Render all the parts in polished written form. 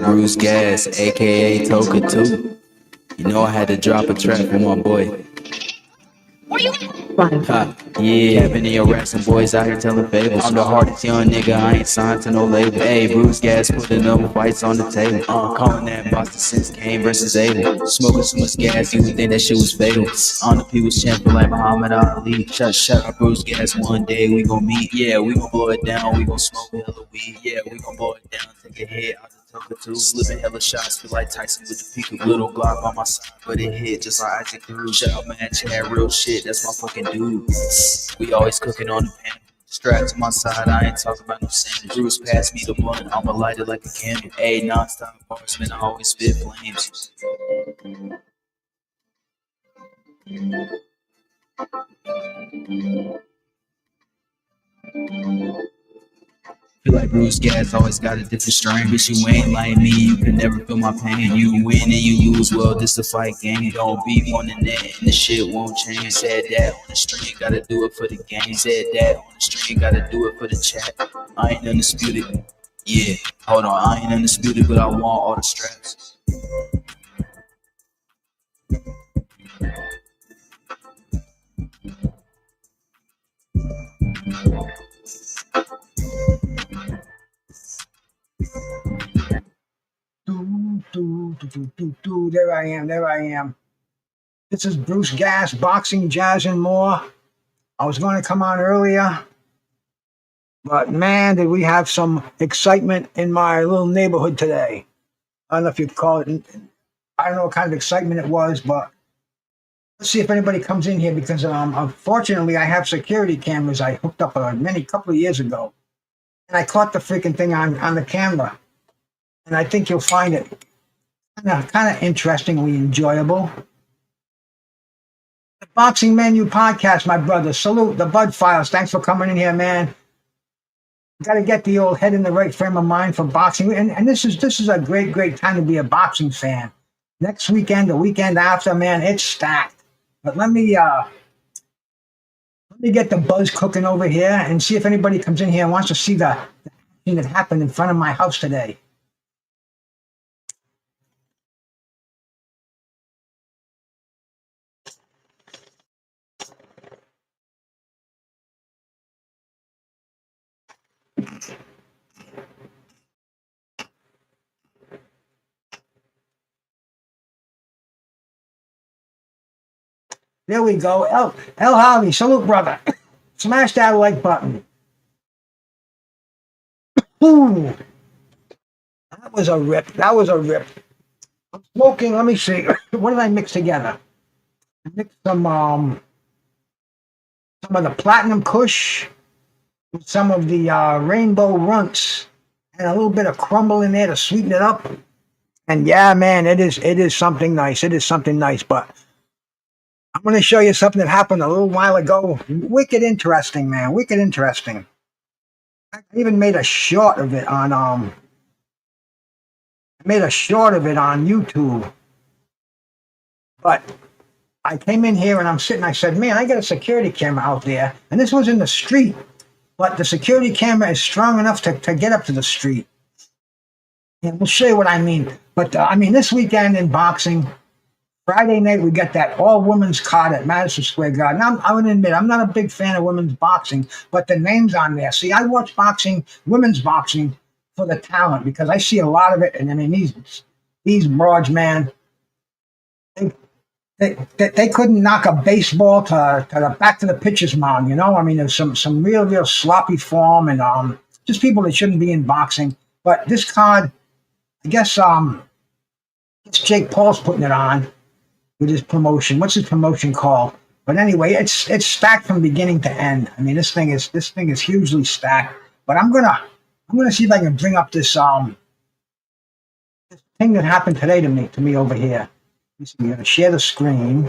Bruce Gas, aka Toka 2. You know I had to drop a track for my boy. Ha, yeah, been in your raps and boys out here telling fables. I'm the hardest young nigga, I ain't signed to no label. Hey, Bruce Gas putting them fights on the table. Calling that Boston since Kane versus Abel. Smoking so much gas, you would think that shit was fatal. On the people's champion like Muhammad Ali. Shut up, Bruce Gas, one day we gon' meet. Yeah, we gon' blow it down, we gon' smoke hella weed. Yeah, we gon' blow it down, take a hit out the Toka 2. Slipping hella shots, feel like Tyson with the peak of little Glock on my side, but it hit just like Isaac Cruz. Shout out, man, Chad, real shit, that's my fucking dude. We always cooking on the pan. Strapped to my side, I ain't talking about no sandwich. Bruce passed me the blunt, I'ma light it like a candle. Ayy, non-stop bars, man, I always spit flames. Feel like Bruce Gas always got a different strain. Bitch, you ain't like me, you can never feel my pain. You win and you lose, well, this a fight game. Don't be on the net and the shit won't change. Said that on the stream, gotta do it for the game. Said that on the stream, gotta do it for the chat. I ain't undisputed. Yeah, hold on, I ain't undisputed, but I want all the straps. There I am. This is Bruce Gas, boxing, jazz, and more. I was going to come on earlier, but man, did we have some excitement in my little neighborhood today. I don't know if you'd call it, I don't know what kind of excitement it was, but let's see if anybody comes in here because unfortunately I have security cameras I hooked up a couple of years ago. And I caught the freaking thing on the camera. And I think you'll find it kind of interestingly enjoyable. The Boxing Menu Podcast, my brother. Salute the Bud Files. Thanks for coming in here, man. Got to get the old head in the right frame of mind for boxing. And this is a great time to be a boxing fan. Next weekend, the weekend after, man, it's stacked. But let me get the buzz cooking over here and see if anybody comes in here and wants to see the thing that happened in front of my house today. There we go. L Harvey, salute, brother. Smash that like button. Ooh. That was a rip. I'm smoking. Let me see. What did I mix together? I mixed some of the Platinum Kush, with some of the Rainbow Runts, and a little bit of crumble in there to sweeten it up. And yeah, man, it is something nice. It is something nice. But I'm going to show you something that happened a little while ago. Wicked interesting, man. Wicked interesting. I even made a short of it on YouTube. But I came in here and I'm sitting, I said, man, I got a security camera out there. And this was in the street. But the security camera is strong enough to get up to the street. And we'll show you what I mean. But this weekend in boxing, Friday night, we got that all-women's card at Madison Square Garden. I'm going to admit, I'm not a big fan of women's boxing, but the name's on there. See, I watch women's boxing, for the talent, because I see a lot of it. And I mean, these broads, man, they couldn't knock a baseball to the back to the pitcher's mound, you know? I mean, there's some real sloppy form and just people that shouldn't be in boxing. But this card, I guess Jake Paul's putting it on with his promotion. What's his promotion called? But anyway, it's stacked from beginning to end. I mean, this thing is hugely stacked. But I'm gonna see if I can bring up this thing that happened today to me over here. I'm gonna share the screen.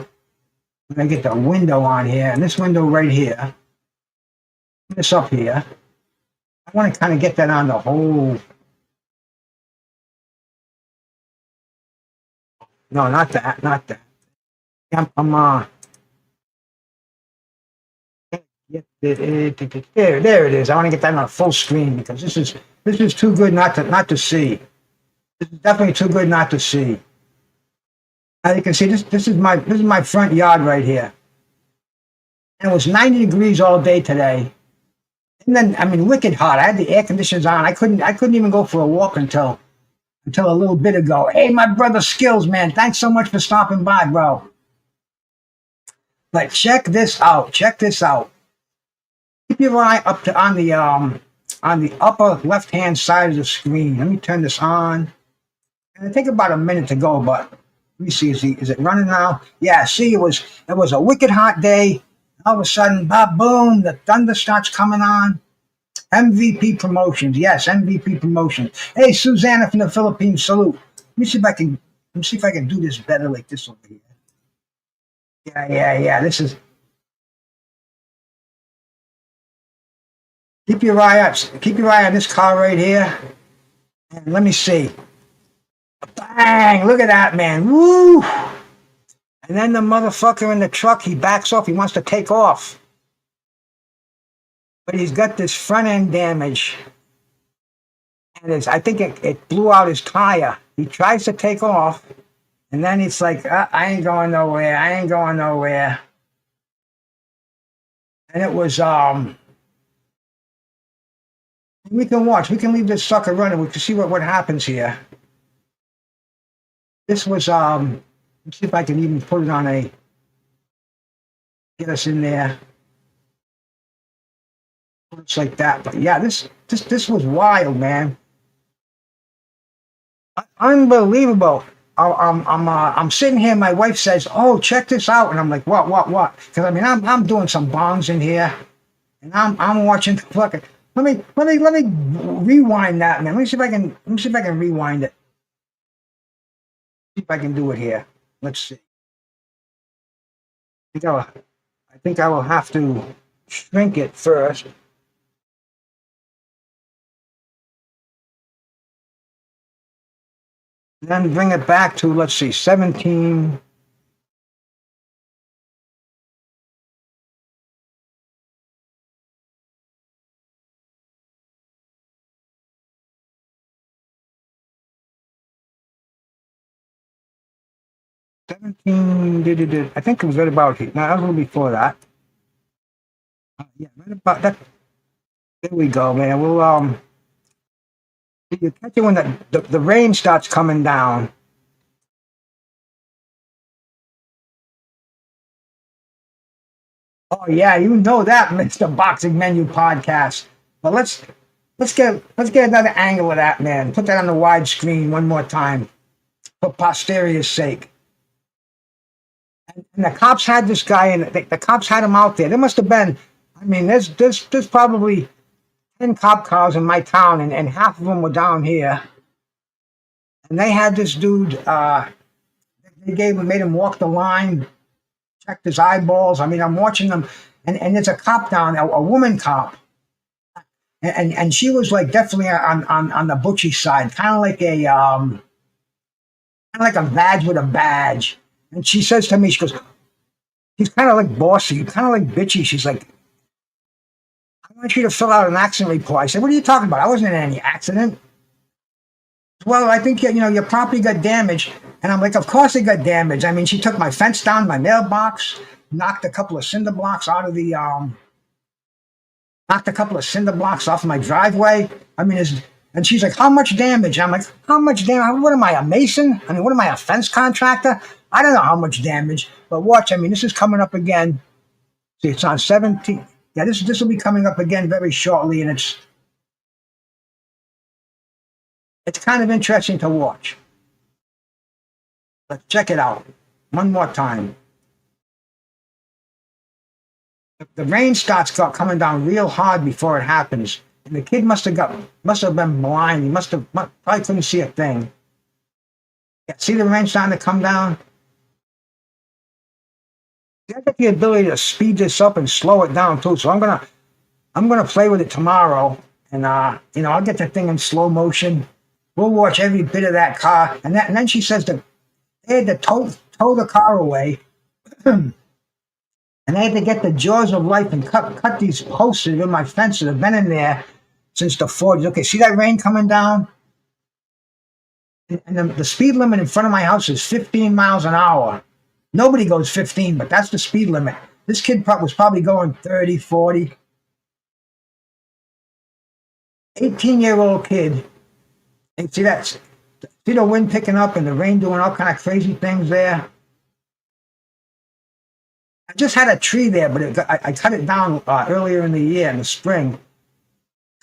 I'm gonna get the window on here, and this window right here. This up here. I want to kind of get that on the whole. No, not that. There it is. I want to get that on full screen because this is too good not to see. This is definitely too good not to see. As you can see, this is my front yard right here. And it was 90 degrees all day today. And then, I mean, wicked hot. I had the air conditioners on. I couldn't even go for a walk until a little bit ago. Hey, my brother Skills, man, thanks so much for stopping by, bro. But check this out. Check this out. Keep your eye up to on the upper left-hand side of the screen. Let me turn this on. And it take about a minute to go, but let me see. Is it running now? Yeah. See, it was a wicked hot day. All of a sudden, boom, the thunder starts coming on. MVP Promotions. Yes, MVP Promotions. Hey, Susanna from the Philippines, salute. Let me see if I can do this better like this over here. Yeah. This is. Keep your eye on this car right here. And let me see. Bang! Look at that, man. Woo! And then the motherfucker in the truck, he backs off. He wants to take off. But he's got this front end damage. And I think it blew out his tire. He tries to take off. And then it's like, I ain't going nowhere. And it was, we can watch. We can leave this sucker running. We can see what happens here. This was, let's see if I can even put it on get us in there. It's like that. But yeah, this was wild, man. Unbelievable. I'm sitting here. My wife says, "Oh, check this out," and I'm like, "What?" Because I mean, I'm doing some bongs in here, and I'm watching. Fucking. Let me rewind that, man. Let me see if I can rewind it. See if I can do it here. Let's see. I think I will have to shrink it first. Then bring it back to, let's see, 17. I think it was right about here. No, that was a little before that. Yeah, right about that. There we go, man. We'll you catch it when the rain starts coming down. Oh yeah, you know that, Mr. Boxing Menu Podcast. But let's get another angle of that, man. Put that on the wide screen one more time, for posterity's sake. And the cops had this guy, and the cops had him out there. There must have been, I mean, there's probably 10 cop cars in my town, and half of them were down here. And they had this dude, they made him walk the line, checked his eyeballs. I mean, I'm watching them, and there's a cop down, a woman cop. And she was like definitely on the butchy side, kind of like a badge with a badge. And she says to me, she goes, he's kind of like bossy, kind of like bitchy. She's like, I want you to fill out an accident report. I said, what are you talking about? I wasn't in any accident. Well, I think, your property got damaged. And I'm like, of course it got damaged. I mean, she took my fence down, my mailbox, knocked a couple of cinder blocks off of my driveway. I mean, and she's like, how much damage? I'm like, how much damage? What am I, a mason? I mean, what am I, a fence contractor? I don't know how much damage, but watch. I mean, this is coming up again. See, it's on 17. Yeah, this will be coming up again very shortly, and it's kind of interesting to watch. Let's check it out one more time. The rain starts coming down real hard before it happens, and the kid must have been blind. He probably couldn't see a thing. Yeah, see the rain starting to come down. I got the ability to speed this up and slow it down too. So I'm gonna play with it tomorrow, and I'll get the thing in slow motion. We'll watch every bit of that car, and then she says that they had to tow the car away, and they had to get the jaws of life and cut these posts in my fence that have been in there since the 40s. Okay, see that rain coming down? And the speed limit in front of my house is 15 miles an hour. Nobody goes 15, but that's the speed limit. This kid was probably going 30, 40. 18-year-old kid. And see that? See the wind picking up and the rain doing all kind of crazy things there. I just had a tree there, but I cut it down earlier in the year in the spring.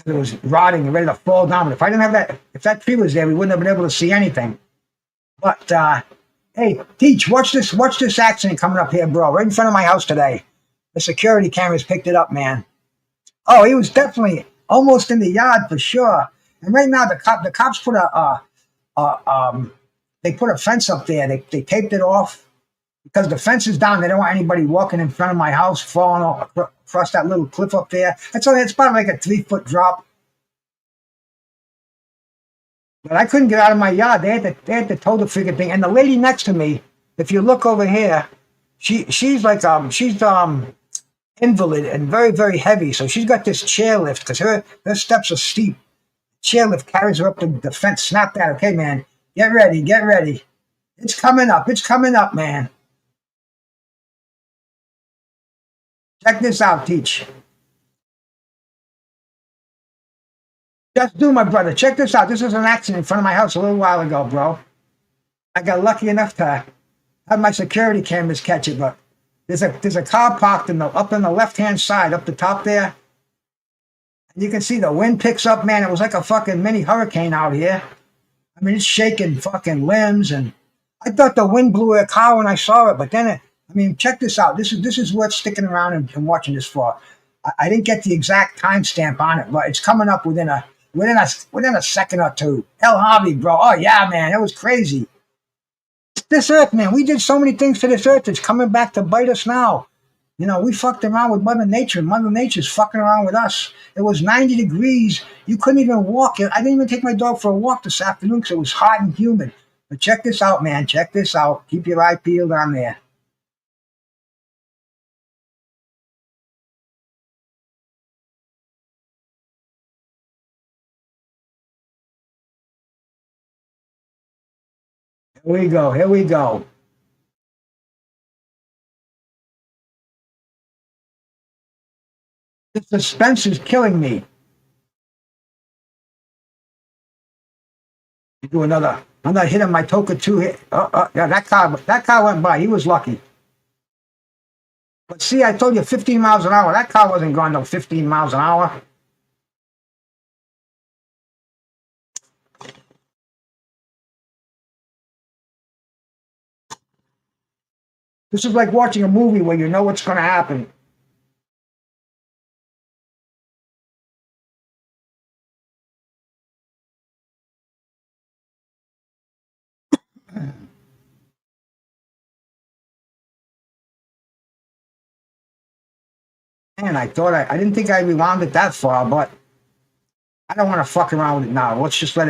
It was rotting and ready to fall down. But if I didn't have that, if that tree was there, we wouldn't have been able to see anything. But hey, Teach, watch this accident coming up here, bro, right in front of my house today. The security cameras picked it up, man. Oh, he was definitely almost in the yard for sure. And right now, the cops put they put a fence up there. They taped it off because the fence is down. They don't want anybody walking in front of my house, falling across that little cliff up there. It's about like a 3-foot drop. But I couldn't get out of my yard. They had to tow the freaking thing. And the lady next to me, if you look over here, she's like invalid and very, very heavy. So she's got this chairlift because her steps are steep. Chairlift carries her up to the fence. Snap that. Okay, man. Get ready. Get ready. It's coming up. It's coming up, man. Check this out, Teach. Just do, my brother. Check this out. This was an accident in front of my house a little while ago, bro. I got lucky enough to have my security cameras catch it, but there's a car parked up in the left-hand side, up the top there. And you can see the wind picks up, man. It was like a fucking mini hurricane out here. I mean, it's shaking fucking limbs, and I thought the wind blew a car when I saw it, but then check this out. This is worth sticking around and watching this for. I didn't get the exact timestamp on it, but it's coming up within a second or two. El Harvey, bro. Oh yeah, man, it was crazy. This earth, man, we did so many things to this earth. It's coming back to bite us now. You know, we fucked around with Mother Nature. Mother Nature's fucking around with us. It was 90 degrees. You couldn't even walk. I didn't even take my dog for a walk this afternoon because it was hot and humid. But check this out, man. Check this out. Keep your eye peeled on there. Here we go. Here we go. The suspense is killing me. Do another hit on my Toka 2 hit. Yeah, that car went by. He was lucky. But see, I told you 15 miles an hour. That car wasn't going no 15 miles an hour. This is like watching a movie where you know what's going to happen. Man, I didn't think I rewound it that far, but I don't want to fuck around with it now. Let's just let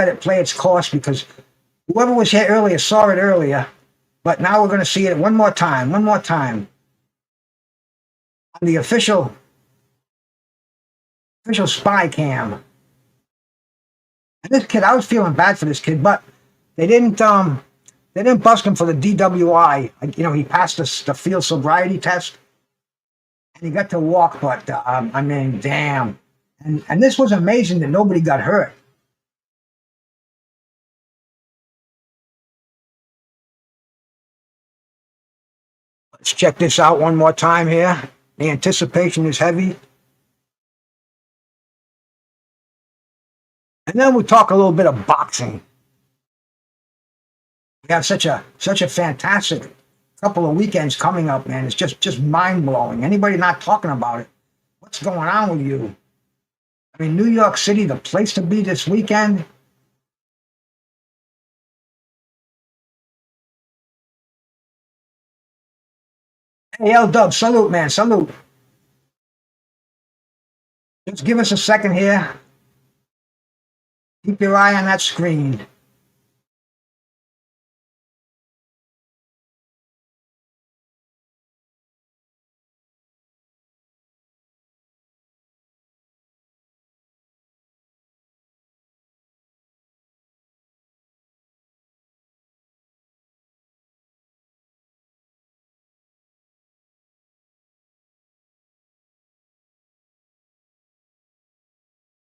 it play its course because whoever was here earlier saw it earlier, but now we're going to see it one more time on the official spy cam. And this kid, I was feeling bad for this kid, but they didn't bust him for the DWI. You know, he passed the field sobriety test and he got to walk, but damn. And this was amazing that nobody got hurt. Let's check this out one more time here. The anticipation is heavy. And then we'll talk a little bit of boxing. We have such a fantastic couple of weekends coming up, man. It's just mind-blowing. Anybody not talking about it? What's going on with you? I mean, New York City, the place to be this weekend. Hey, L-Dub, salute, man, salute. Just give us a second here. Keep your eye on that screen.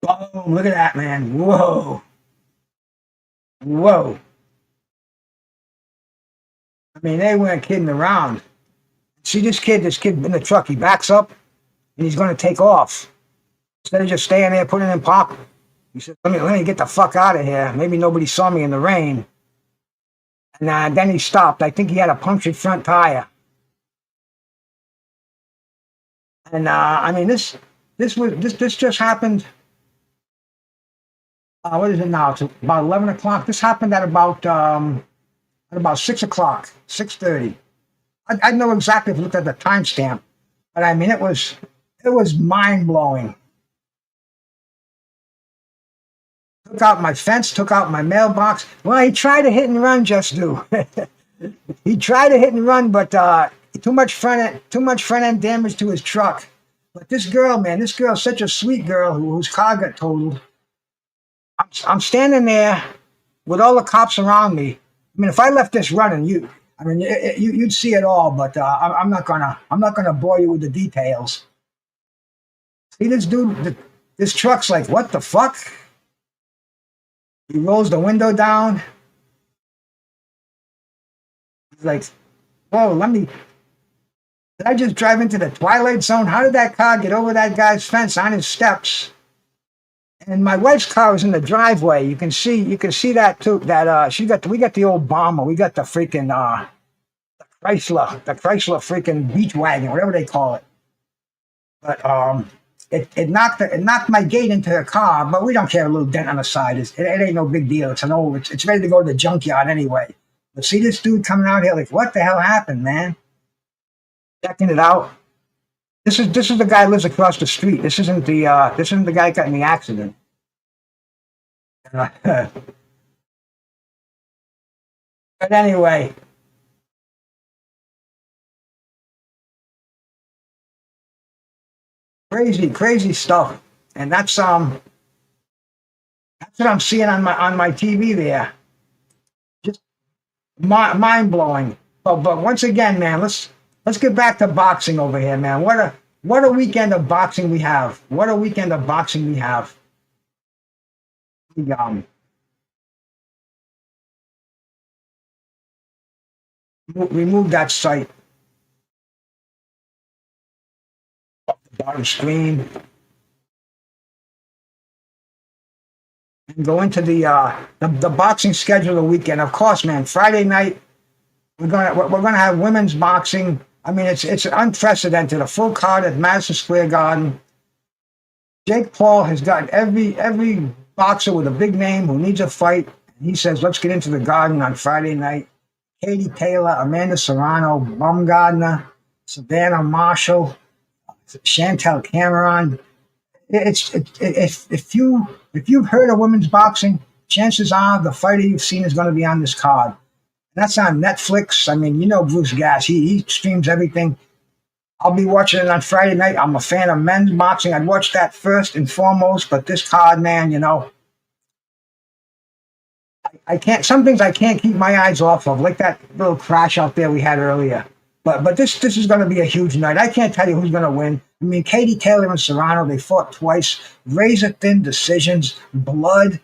Boom, look at that, man. Whoa. Whoa. I mean, they weren't kidding around. See this kid in the truck, he backs up and he's going to take off. Instead of just staying there, putting in pop, he said, let me get the fuck out of here. Maybe nobody saw me in the rain. And then he stopped. I think he had a punctured front tire. And I mean, this just happened. What is it now? It's about 11 o'clock. This happened at about 6 o'clock, 6:30. I know exactly if you looked at the timestamp, but I mean, it was mind blowing. Took out my fence, took out my mailbox. Well, he tried to hit and run, just do. He tried to hit and run, but too much front end damage to his truck. But this girl, man, this girl's such a sweet girl whose car got totaled. I'm standing there with all the cops around me. I mean, if I left this running, you'd see it all. But I'm not gonna bore you with the details. See this dude, this truck's like, what the fuck? He rolls the window down. He's like, whoa, did I just drive into the Twilight Zone? How did that car get over that guy's fence on his steps? And my wife's car was in the driveway. You can see that too. That we got the old Bomber. We got the freaking the Chrysler freaking beach wagon, whatever they call it. But it knocked my gate into her car. But we don't care. A little dent on the side. It ain't no big deal. It's ready to go to the junkyard anyway. But see this dude coming out here like, what the hell happened, man? Checking it out. This is the guy who lives across the street. This isn't the guy who got in the accident. But anyway, crazy stuff, and that's what I'm seeing on my TV there. Just mind blowing. But once again, man, let's get back to boxing over here, man. What a weekend of boxing we have. What a weekend of boxing we have. Remove that site. Bottom screen. And go into the boxing schedule of the weekend. Of course, man. Friday night, we're gonna have women's boxing. I mean, it's unprecedented. A full card at Madison Square Garden. Jake Paul has got every boxer with a big name who needs a fight. He says, let's get into the Garden on Friday night. Katie Taylor, Amanda Serrano, Baumgardner, Savannah Marshall, Chantel Cameron. If you've heard of women's boxing, chances are the fighter you've seen is going to be on this card. And that's on Netflix. I mean, you know Bruce Gass. He streams everything. I'll be watching it on Friday night. I'm a fan of men's boxing. I'd watch that first and foremost. But this card, man, I can't. Some things I can't keep my eyes off of, like that little crash out there we had earlier. But this is going to be a huge night. I can't tell you who's going to win. I mean, Katie Taylor and Serrano, they fought twice. Razor-thin decisions, blood.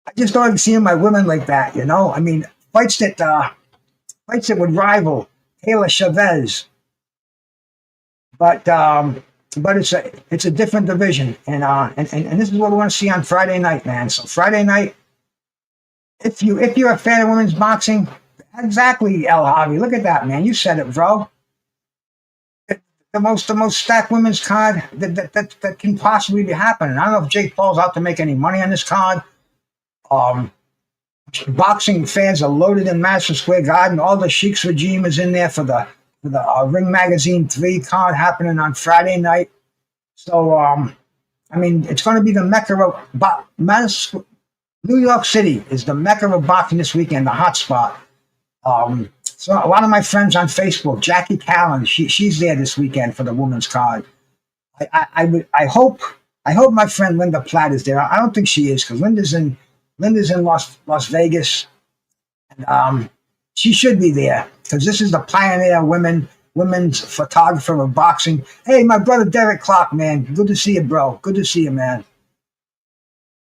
I just don't like seeing my women like that, I mean, fights that would rival Taylor Chavez. But it's a different division. And this is what we want to see on Friday night, man. So Friday night, if you're a fan of women's boxing, exactly, El Javi. Look at that, man. You said it, bro. The most stacked women's card that can possibly be happening. I don't know if Jake Paul's out to make any money on this card. Boxing fans are loaded in Madison Square Garden. All the Sheik's regime is in there for the Ring Magazine 3 card happening on Friday night. So I mean, it's going to be the mecca of Madison. New York City is the mecca of boxing this weekend, the hot spot. So a lot of my friends on Facebook, Jackie Callan, she's there this weekend for the women's card. I hope my friend Linda Platt is there. I don't think she is, because Linda's in Las Vegas, and she should be there, because this is the pioneer women's photographer of boxing. Hey, my brother Derek Clark, man, good to see you, bro. Good to see you, man.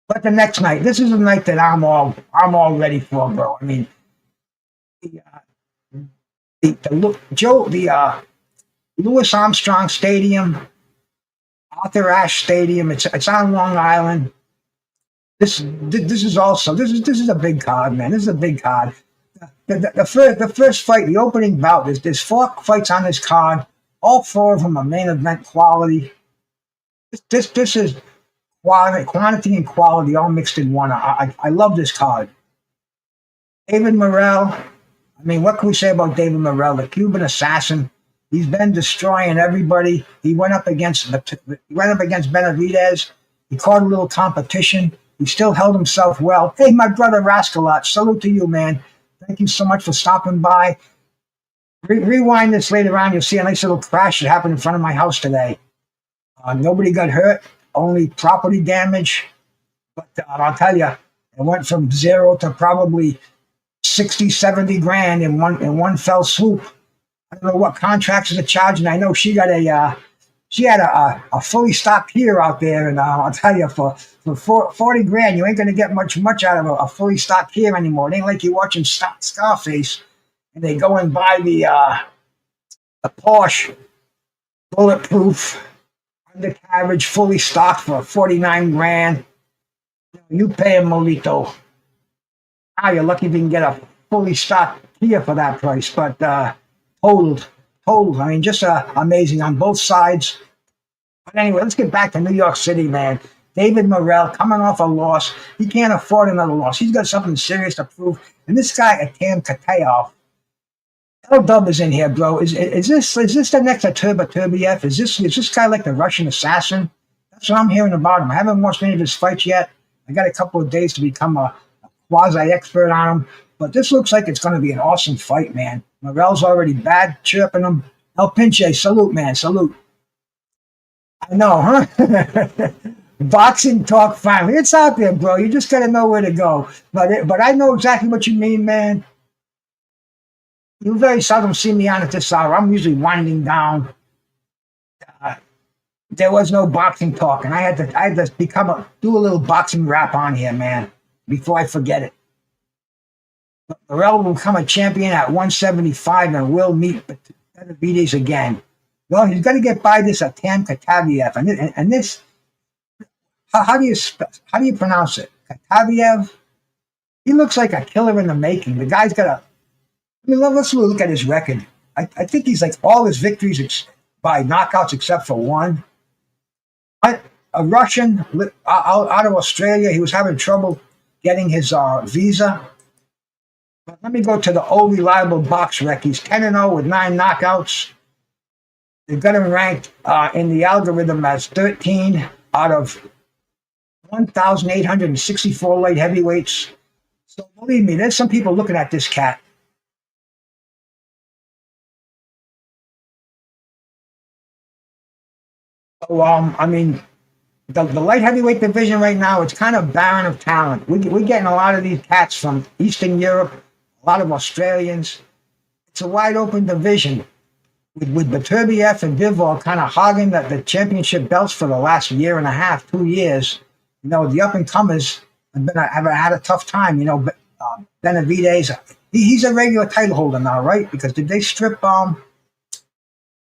But the next night, this is a night that I'm all ready for, bro. I mean, the Louis Armstrong Stadium, Arthur Ashe Stadium. It's on Long Island. This is a big card, man. This is a big card. The first fight, the opening bout. There's four fights on this card. All four of them are main event quality. This is quantity and quality all mixed in one. I love this card. David Morrell. I mean, what can we say about David Morrell, the Cuban assassin? He's been destroying everybody. He went up against Benavidez. He caught a little competition. He still held himself well. Hey, my brother Rascalot, salute to you, man. Thank you so much for stopping by. Rewind this later on. You'll see a nice little crash that happened in front of my house today. Nobody got hurt, only property damage. But I'll tell you, it went from zero to probably 60, 70 grand in one fell swoop. I don't know what contracts are charging. I know she had a fully stocked pier out there, and I'll tell you, for 40 grand, you ain't gonna get much out of a fully stocked pier anymore. It ain't like you're watching Scarface and they go and buy the Porsche bulletproof undercarriage fully stocked for 49 grand. You pay a Molito. Now you're lucky if you can get a fully stocked Kia for that price, but totaled, totaled. I mean, just amazing on both sides. But anyway, let's get back to New York City, man. David Morrell coming off a loss. He can't afford another loss. He's got something serious to prove. And this guy, Atam Katayev, L-Dub is in here, bro. Is this the next Turbiev? Is this guy like the Russian assassin? That's what I'm hearing about him. I haven't watched any of his fights yet. I got a couple of days to become a quasi expert on him. But this looks like it's going to be an awesome fight, man. Morrell's already bad chirping him. El Pinche, salute, man, salute. I know, huh? Boxing talk finally. It's out there, bro. You just got to know where to go. But I know exactly what you mean, man. You very seldom see me on at this hour. I'm usually winding down. Uh, there was no boxing talk, and I had to do a little boxing rap on here, man, before I forget it. Morrell will become a champion at 175 and will meet Benavidez again. Well, he's got to get by this Atam Katayev, and this. How do you pronounce it? Katayev. He looks like a killer in the making. The guy's got a. I mean, let's look at his record. I think he's like all his victories by knockouts except for one. A Russian out of Australia. He was having trouble getting his visa. But let me go to the old reliable box rec. He's 10-0 with 9 knockouts. They've got him ranked in the algorithm as 13 out of 1,864 light heavyweights. So believe me, there's some people looking at this cat. So, I mean, the light heavyweight division right now, it's kind of barren of talent. We're getting a lot of these cats from Eastern Europe, a lot of Australians. It's a wide open division with Beterbiev and Bivol kind of hogging the championship belts for the last year and a half, 2 years. You know, the up and comers have had a tough time. You know, Benavidez, he's a regular title holder now, right? Because did they strip?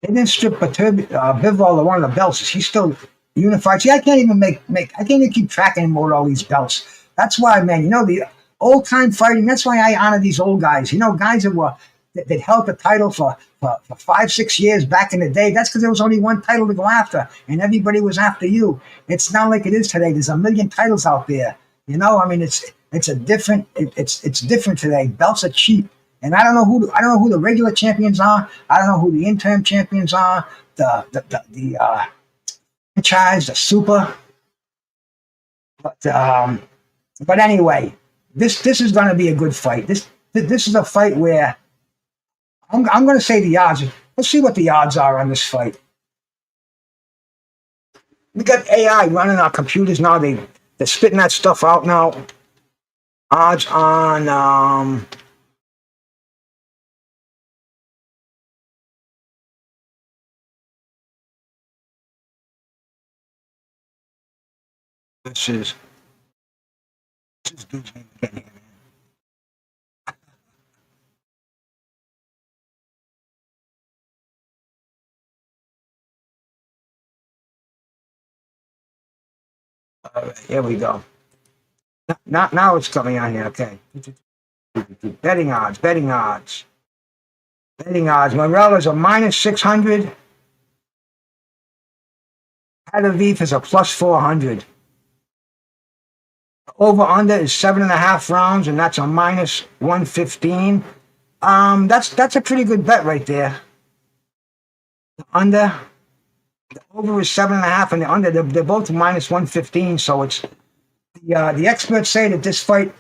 They didn't strip Bivol of one of the belts. He's still unified. See, I can't even I can't even keep track anymore with all these belts. That's why, man. You know, the old time fighting. That's why I honor these old guys. You know, guys that held the title for 5, 6 years back in the day. That's because there was only one title to go after, and everybody was after you. It's not like it is today. There's a million titles out there. You know, I mean, it's different today. Belts are cheap, and I don't know who the regular champions are. I don't know who the interim champions are. The franchise, the super. But anyway, this is going to be a good fight. This is a fight where I'm going to say the odds. Let's see what the odds are on this fight. We got AI running our computers now. They're spitting that stuff out now. Odds on this is this dude's name again here, man? All right, here we go. Now it's coming on here. Okay. Betting odds, betting odds, betting odds. Morella's a minus 600. Hadaviv is a plus 400. Over under is 7.5 rounds, and that's a minus 115. That's a pretty good bet right there. The under, the over is 7.5, and the under they're both minus 115. So it's the experts say that this fight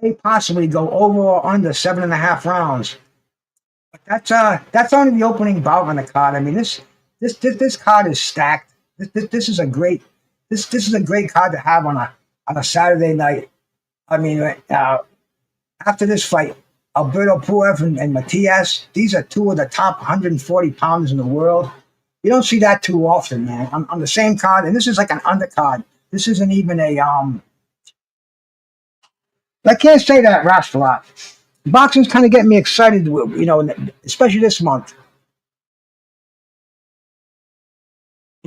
may possibly go over or under 7.5 rounds. But that's only the opening bout on the card. I mean, this card is stacked. This is a great card to have on a Saturday night. I mean, after this fight, Alberto Puev and Matias, these are two of the top 140 pounders in the world. You don't see that too often, man. On the same card, and this is like an undercard. This isn't even a I can't say that raps a lot. Boxing's kind of getting me excited, you know, especially this month.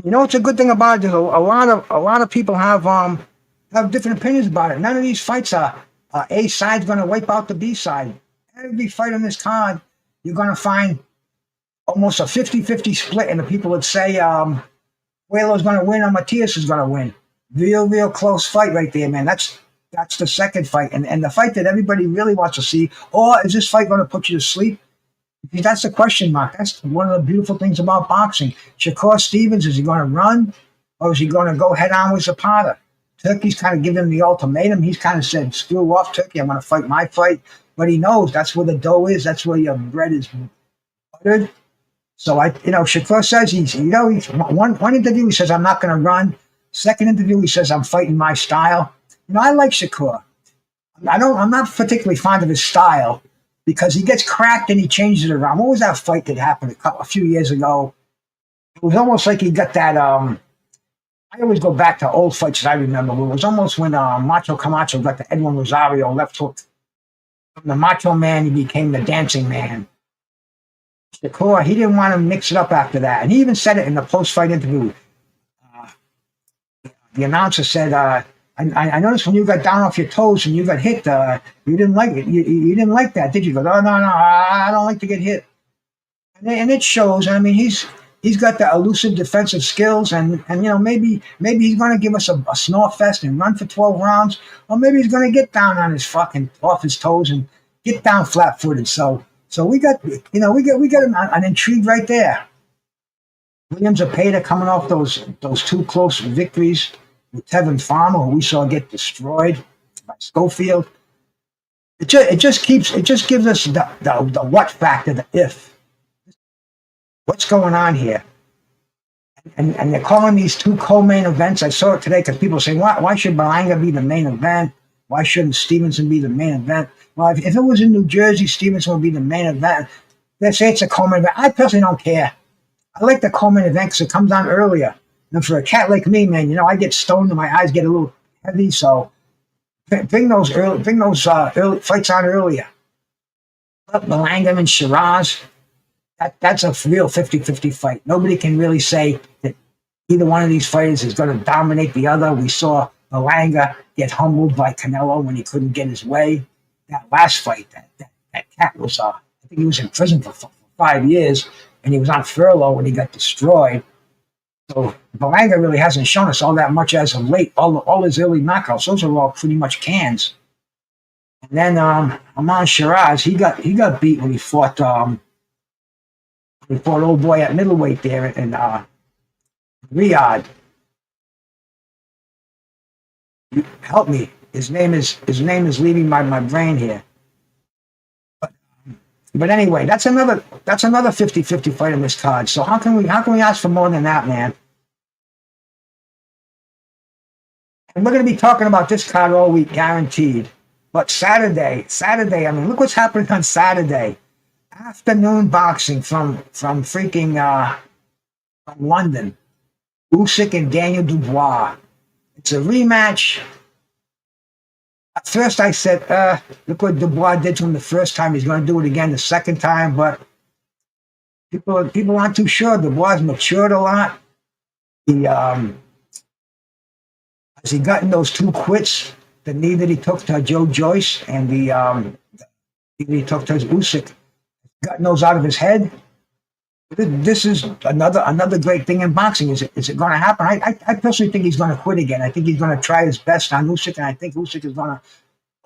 You know, it's a good thing about it. There's a lot of people have different opinions about it. None of these fights are A side's going to wipe out the B side. Every fight on this card, you're going to find almost a 50-50 split, and the people that say Puelo's going to win or Matias is going to win. Real close fight right there, man. That's the second fight, and the fight that everybody really wants to see. Or is this fight going to put you to sleep? Because that's the question mark. That's one of the beautiful things about boxing. Shakur Stevens, is he going to run, or is he going to go head on with Zapata? Turkey's kind of given him the ultimatum. He's kind of said, screw off, Turkey. I'm going to fight my fight. But he knows that's where the dough is. That's where your bread is buttered. So Shakur says he's one interview he says I'm not going to run. Second interview he says I'm fighting my style. I like Shakur. I'm not particularly fond of his style because he gets cracked and he changes it around. What was that fight that happened a few years ago? It was almost like he got that. I always go back to old fights that I remember. It was almost when Macho Camacho got the Edwin Rosario left hook. From the Macho Man, he became the Dancing Man. Shakur, he didn't want to mix it up after that. And he even said it in the post-fight interview. The announcer said, I noticed when you got down off your toes and you got hit, you didn't like it. You didn't like that, did you? Go, no, I don't like to get hit. And it shows. I mean, he's got the elusive defensive skills, and maybe he's going to give us a snore fest and run for 12 rounds, or maybe he's going to get down on his off his toes and get down flat-footed. So we got an intrigue right there. William Zepeda coming off those two close victories with Tevin Farmer, who we saw get destroyed by Schofield. It just gives us the what factor, the if. What's going on here? And they're calling these two co-main events. I saw it today because people say, why should Berlanga be the main event? Why shouldn't Stevenson be the main event? Well, if it was in New Jersey, Stevenson would be the main event. They say it's a co-main event. I personally don't care. I like the co-main event because it comes on earlier. And for a cat like me, man, I get stoned and my eyes get a little heavy. So bring those early fights on earlier. But Berlanga and Shiraz, that's a real 50-50 fight. Nobody can really say that either one of these fighters is going to dominate the other. We saw Berlanga get humbled by Canelo when he couldn't get his way. That last fight, that cat was, I think he was in prison for 5 years, and he was on furlough when he got destroyed. So Berlanga really hasn't shown us all that much as of late. All his early knockouts, those are all pretty much cans. And then Amman Shiraz, he got beat when he fought old boy at middleweight there in Riyadh. Help me. His name is leaving my brain here. But anyway, that's another 50-50 fight in this card. So how can we ask for more than that, man? And we're going to be talking about this card all week, guaranteed. But Saturday, I mean, look what's happening on Saturday. Afternoon boxing from freaking from London. Usyk and Daniel Dubois. It's a rematch At first I said, look what Dubois did to him the first time. He's going to do it again the second time. But people aren't too sure. Dubois matured a lot. He as he gotten those 2 quits, the knee that he took to Joe Joyce and the knee that he took to Usyk, gotten those out of his head. This is another great thing in boxing. Is it going to happen? I personally think he's going to quit again. I think he's going to try his best on Usyk, and I think Usyk is going to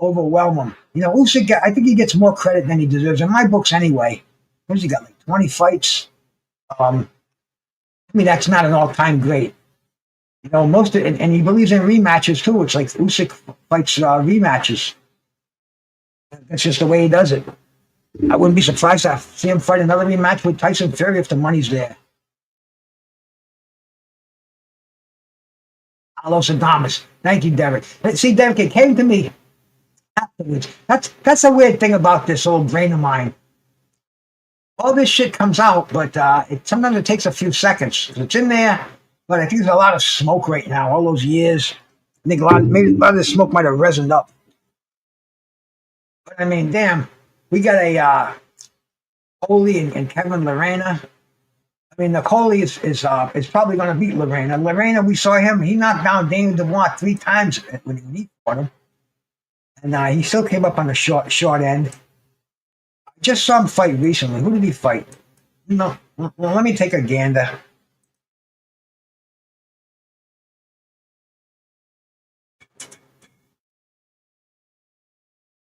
overwhelm him. You know, Usyk, I think he gets more credit than he deserves in my books anyway. What's he got, like 20 fights? I mean, that's not an all-time great. You know, most of, and he believes in rematches too. It's like Usyk fights rematches. That's just the way he does it. I wouldn't be surprised to see him fight another rematch with Tyson Fury if the money's there. Carlos Adames. Thank you, Derek. See, Derek, it came to me afterwards. That's the weird thing about this old brain of mine. All this shit comes out, but sometimes it takes a few seconds. It's in there, but I think there's a lot of smoke right now. All those years, I think maybe a lot of the smoke might have resined up. But I mean, damn, we got a Coley and Kevin Lorena. I mean, the Coley is probably going to beat Lorena. Lorena, we saw him. He knocked down Daniel Dubois 3 times when he fought him, and he still came up on the short end. I just saw him fight recently. Who did he fight? No, well, let me take a gander.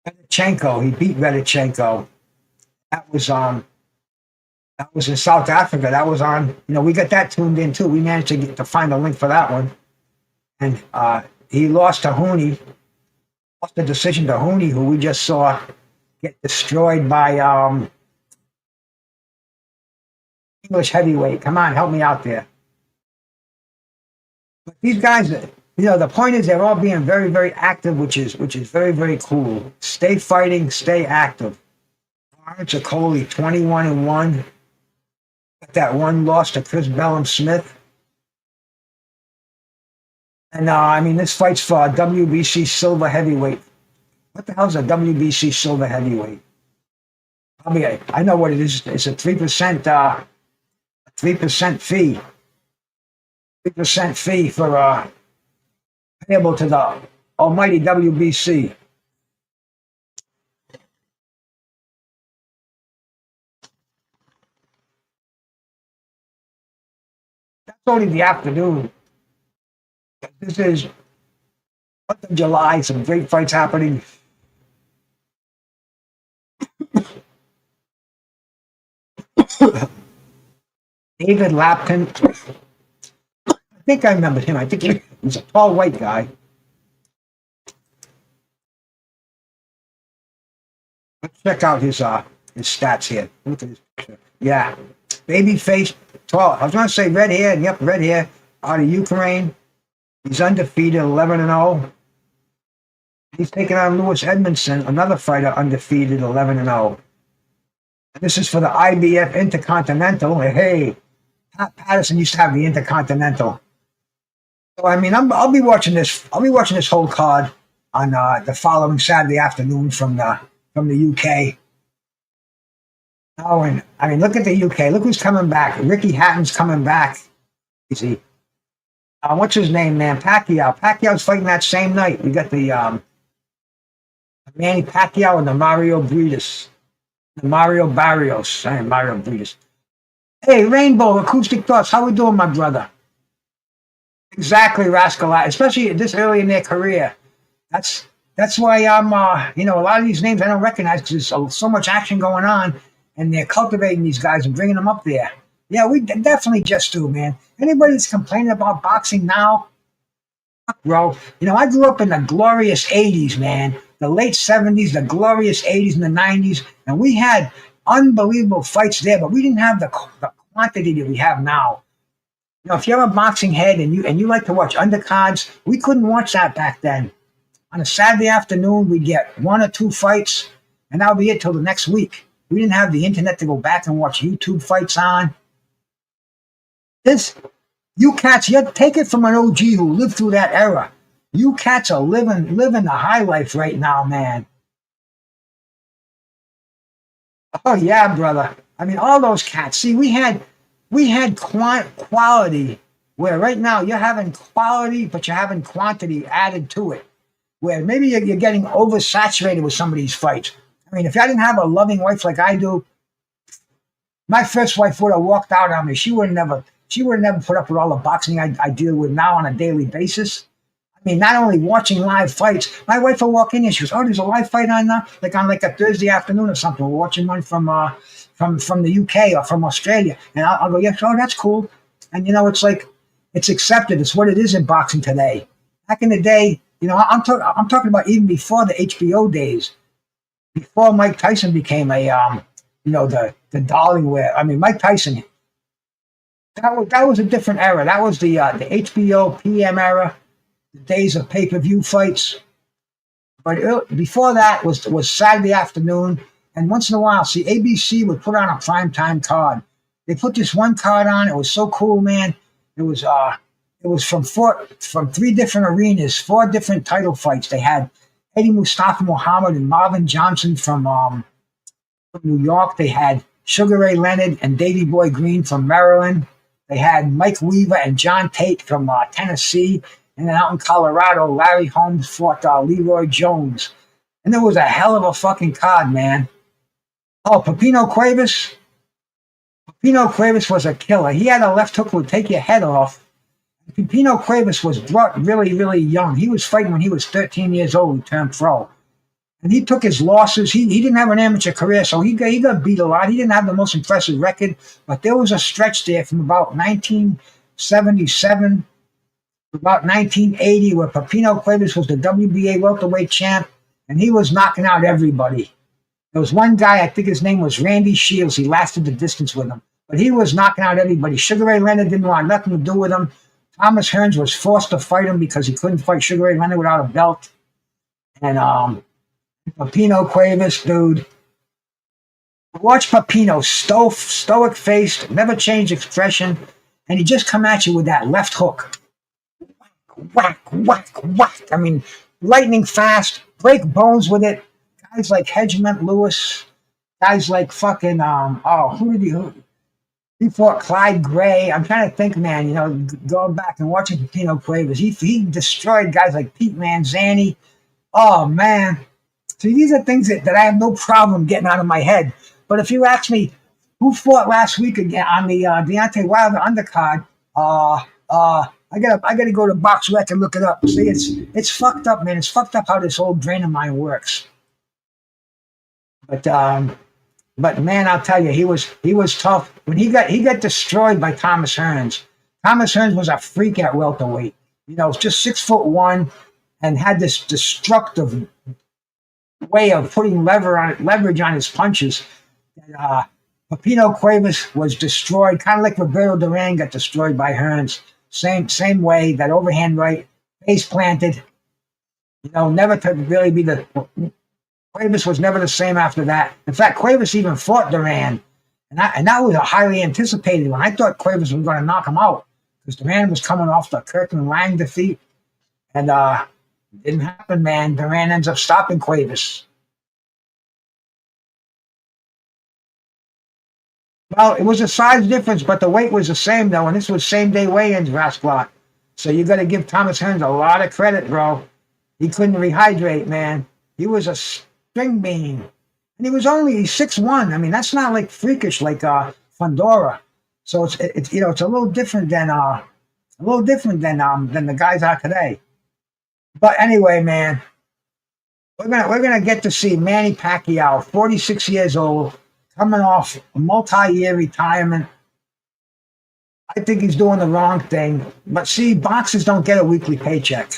Radichenko. He beat Radichenko. That was in South Africa. That was on. You know, we got that tuned in too. We managed to find a link for that one. And he lost to Hooney. Lost the decision to Hooney, who we just saw get destroyed by English heavyweight. Come on, help me out there. But these guys, you know, the point is they're all being very, very active, which is very, very cool. Stay fighting, stay active. Lawrence Okolie, 21-1. Got that one loss to Chris Bellum Smith. And I mean, this fight's for WBC silver heavyweight. What the hell's a WBC silver heavyweight? I know what it is. It's a 3% 3% fee. 3% fee for payable to the almighty WBC. That's only the afternoon. This is 4th of July. Some great fights happening. David Lapton. I think I remember him. I think he was a tall white guy. Let's check out his stats here. Look at his picture. Yeah. Baby face, tall. I was going to say red hair. Yep, red hair. Out of Ukraine. He's undefeated, 11-0. He's taking on Lewis Edmondson, another fighter undefeated, 11-0. This is for the IBF Intercontinental. Hey, Pat Patterson used to have the Intercontinental. So I mean, I'll be watching this. I'll be watching this whole card on the following Saturday afternoon from the UK. Oh, and I mean, look at the UK. Look who's coming back. Ricky Hatton's coming back. You see, what's his name, man? Pacquiao. Pacquiao's fighting that same night. We got the Manny Pacquiao and the Mario Briedis. The Mario Barrios. I am Mario Briedis. Hey, Rainbow Acoustic Thoughts. How we doing, my brother? Exactly, Rascal. Especially this early in their career. That's why I'm. You know, a lot of these names I don't recognize because there's so much action going on, and they're cultivating these guys and bringing them up there. Yeah, we definitely just do, man. Anybody that's complaining about boxing now, bro, you know, I grew up in the glorious 80s, man. The late 70s, the glorious 80s and the 90s, and we had unbelievable fights there, but we didn't have the quantity that we have now. You know, if you're a boxing head and you like to watch undercards, we couldn't watch that back then. On a Saturday afternoon, we'd get 1 or 2 fights, and that'll be it till the next week. We didn't have the internet to go back and watch YouTube fights on. You cats, you take it from an OG who lived through that era. You cats are living the high life right now, man. Oh yeah, brother. I mean, all those cats. See, we had quality, where right now you're having quality, but you're having quantity added to it. Where maybe you're getting oversaturated with some of these fights. I mean, if I didn't have a loving wife like I do, my first wife would have walked out on me. She would have never put up with all the boxing I deal with now on a daily basis. I mean, not only watching live fights, my wife will walk in here. She goes, "Oh, there's a live fight on now, like on like a Thursday afternoon or something. We're watching one from the UK or from Australia." And I'll go, "Yeah, oh, that's cool." And it's like it's accepted. It's what it is in boxing today. Back in the day, I'm talking about even before the HBO days, before Mike Tyson became the darling. Where I mean, Mike Tyson, that was a different era. That was the HBO PM era, the days of pay-per-view fights. But before that was Saturday afternoon, and once in a while, see, ABC would put on a primetime card. They put this one card on. It was so cool, man. It was from three different arenas, four different title fights. They had Eddie Mustafa Muhammad and Marvin Johnson from New York. They had Sugar Ray Leonard and Davey Boy Green from Maryland. They had Mike Weaver and John Tate from Tennessee. And then out in Colorado, Larry Holmes fought Leroy Jones. And there was a hell of a fucking card, man. Oh, Pepino Cuevas. Pepino Cuevas was a killer. He had a left hook that would take your head off. Pepino Cuevas was brought really, really young. He was fighting when he was 13 years old and turned pro. And he took his losses. He didn't have an amateur career, so he got beat a lot. He didn't have the most impressive record, but there was a stretch there from about 1977 to about 1980 where Pepino Cuevas was the WBA welterweight champ, and he was knocking out everybody. There was one guy, I think his name was Randy Shields. He lasted the distance with him, but he was knocking out everybody. Sugar Ray Leonard didn't want nothing to do with him. Thomas Hearns was forced to fight him because he couldn't fight Sugar Ray Leonard without a belt. And Pepino Cuevas, dude. Watch Pepino, stoic faced, never changed expression, and he just come at you with that left hook. Whack, whack, whack. I mean, lightning fast, break bones with it. Guys like Hedgement Lewis, guys like fucking he fought Clyde Gray. I'm trying to think, man, going back and watching Pepino Cuevas. He destroyed guys like Pete Manzani. Oh man. See, these are things that I have no problem getting out of my head. But if you ask me who fought last week again on the Deontay Wilder undercard, I gotta go to BoxRec and look it up. See, it's fucked up, man. It's fucked up how this old brain of mine works. But man, I'll tell you, he was tough. When he got destroyed by Thomas Hearns. Thomas Hearns was a freak at welterweight. Just 6'1" and had this destructive way of putting leverage on his punches. Pepino Cuevas was destroyed, kind of like Roberto Duran got destroyed by Hearns. Same way, that overhand right, face planted. Never to really be the. Cuevas was never the same after that. In fact, Cuevas even fought Duran, and that was a highly anticipated one. I thought Cuevas was going to knock him out because Duran was coming off the Kirkland Lang defeat, and it didn't happen, man. Duran ends up stopping Cuevas. Well, it was a size difference, but the weight was the same, though, and this was same-day weigh-ins, Rasclot. So you got to give Thomas Hearns a lot of credit, bro. He couldn't rehydrate, man. He was a string bean. And he was only 6'1". I mean, that's not like freakish like Fundora. So it's a little different than the guys out today. But anyway, man, we're gonna get to see Manny Pacquiao, 46 years old, coming off a multi-year retirement. I think he's doing the wrong thing. But see, boxers don't get a weekly paycheck.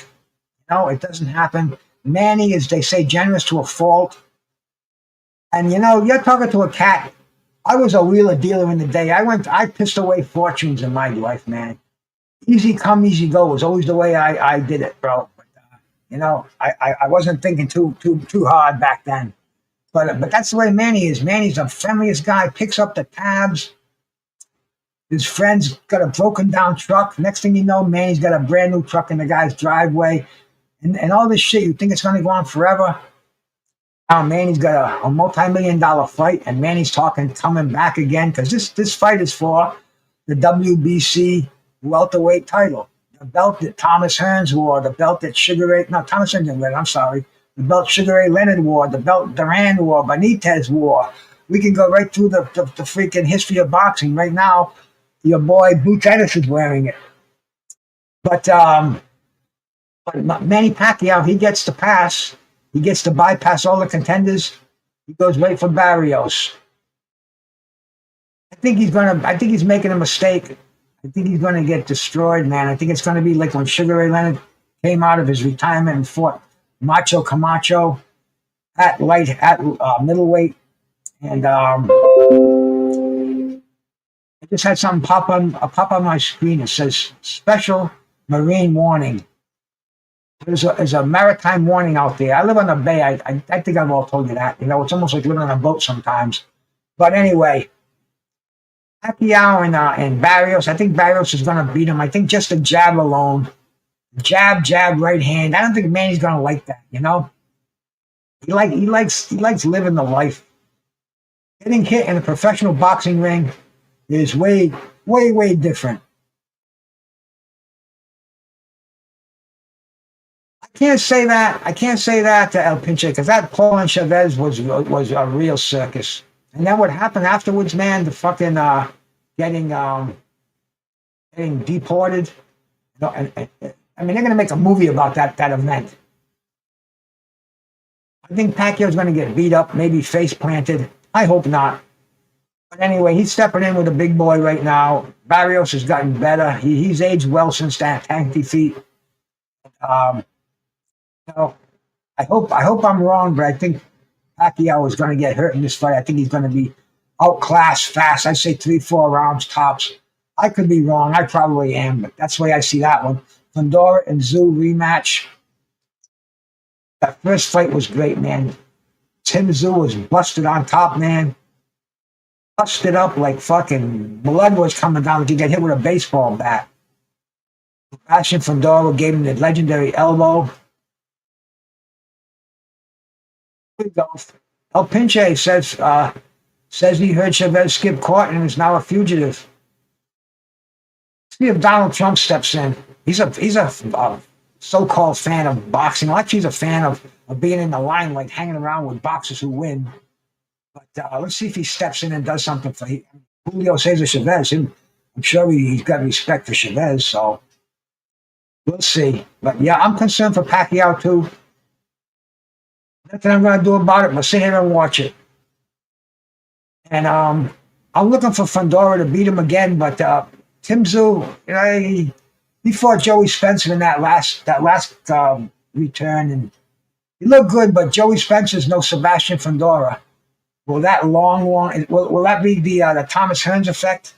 No, it doesn't happen. Manny is, they say, generous to a fault. And you're talking to a cat. I was a wheeler dealer in the day. I pissed away fortunes in my life, man. Easy come, easy go was always the way I did it, bro. But, I wasn't thinking too hard back then. But that's the way Manny is. Manny's the friendliest guy, picks up the tabs. His friend's got a broken down truck. Next thing you know, Manny's got a brand new truck in the guy's driveway. and all this shit. You think it's going to go on forever? Now Manny's got a multi-million-dollar fight, and Manny's talking coming back again because this fight is for the WBC welterweight title, the belt that Thomas Hearns wore, the belt that Thomas Hearns didn't win, I'm sorry, the belt Sugar Ray Leonard wore, the belt Duran wore, Benitez wore. We can go right through the freaking history of boxing. Right now, your boy Boots Ennis is wearing it. But Manny Pacquiao, he gets to pass. He gets to bypass all the contenders. He goes right for Barrios. I think he's making a mistake. I think he's gonna get destroyed, man. I think it's gonna be like when Sugar Ray Leonard came out of his retirement and fought Macho Camacho at middleweight. And I just had something pop on my screen. It says special marine warning. There's a maritime warning out there. I live on the bay. I think I've all told you that. You know, it's almost like living on a boat sometimes. But anyway, Pacquiao and Barrios. I think Barrios is going to beat him. I think just a jab alone. Jab, right hand. I don't think Manny's going to like that, you know? He likes living the life. Getting hit in a professional boxing ring is way different. I can't say that to El Pinche because that Paul and Chavez was a real circus. And then what happened afterwards, man? The fucking getting deported. I mean, they're gonna make a movie about that event. I think Pacquiao's gonna get beat up, maybe face planted. I hope not. But anyway, he's stepping in with a big boy right now. Barrios has gotten better. He's aged well since that tank defeat. I hope I'm wrong, but I think Pacquiao is going to get hurt in this fight. I think he's going to be outclassed fast. I say 3-4 rounds tops. I could be wrong. I probably am, but that's the way I see that one. Fundora and Tszyu rematch. That first fight was great, man. Tim Tszyu was busted on top, man. Busted up like fucking blood was coming down like you get hit with a baseball bat. Sebastian Fundora gave him the legendary elbow. Here we go. El Pinche says he heard Chavez skip court and is now a fugitive. See if Donald Trump steps in. He's a so-called fan of boxing. Actually, he's a fan of being in the limelight, hanging around with boxers who win. But let's see if he steps in and does something for Julio Cesar Chavez. I'm sure he's got respect for Chavez, so we'll see. But yeah, I'm concerned for Pacquiao too. Nothing I'm going to do about it, but sit here and watch it. And I'm looking for Fundora to beat him again, but Tim Tszyu, he fought Joey Spencer in that last return, and he looked good, but Joey Spencer's no Sebastian Fundora. Will that will that be the Thomas Hearns effect?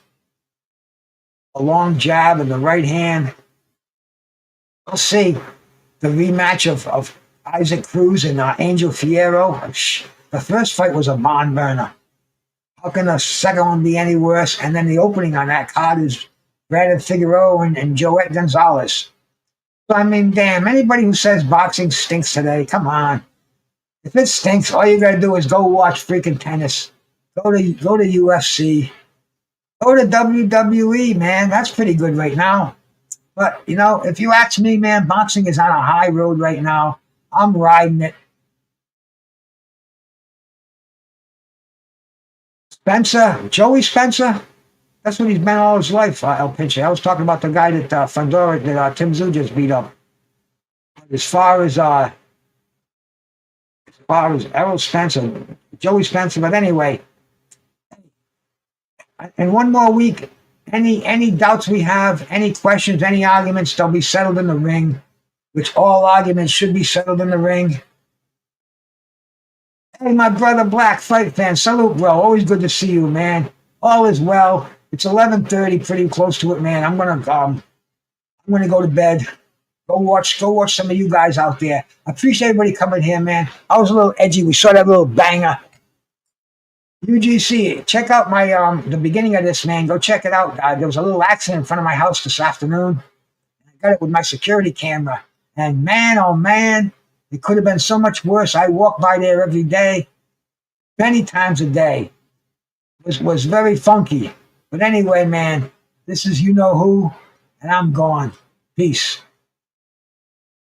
A long jab and the right hand. We'll see. The rematch of Isaac Cruz and Angel Fierro. The first fight was a barn burner. How can the second one be any worse? And then the opening on that card is Brandon Figueroa and Joet Gonzalez. So, I mean, damn, anybody who says boxing stinks today, come on. If it stinks, all you got to do is go watch freaking tennis. Go to UFC. Go to WWE, man. That's pretty good right now. But, you know, if you ask me, man, boxing is on a high road right now. I'm riding it. Joey Spencer, that's what he's been all his life, El Pinche. I was talking about the guy that Fundora, that Tim Tszyu just beat up. As far as Errol Spencer, Joey Spencer, but anyway, in one more week, any doubts we have, any questions, any arguments, they'll be settled in the ring, which all arguments should be settled in the ring. Hey, my brother Black Fight fan, salute, bro. Always good to see you, man. All is well. It's 11:30, pretty close to it, man. I'm gonna go to bed. Go watch some of you guys out there. I appreciate everybody coming here, man. I was a little edgy. We saw that little banger. UGC, check out my the beginning of this, man. Go check it out. There was a little accident in front of my house this afternoon. I got it with my security camera. And man, oh man, it could have been so much worse. I walk by there every day, many times a day. Was very funky. But anyway, man, this is you know who, and I'm gone. Peace.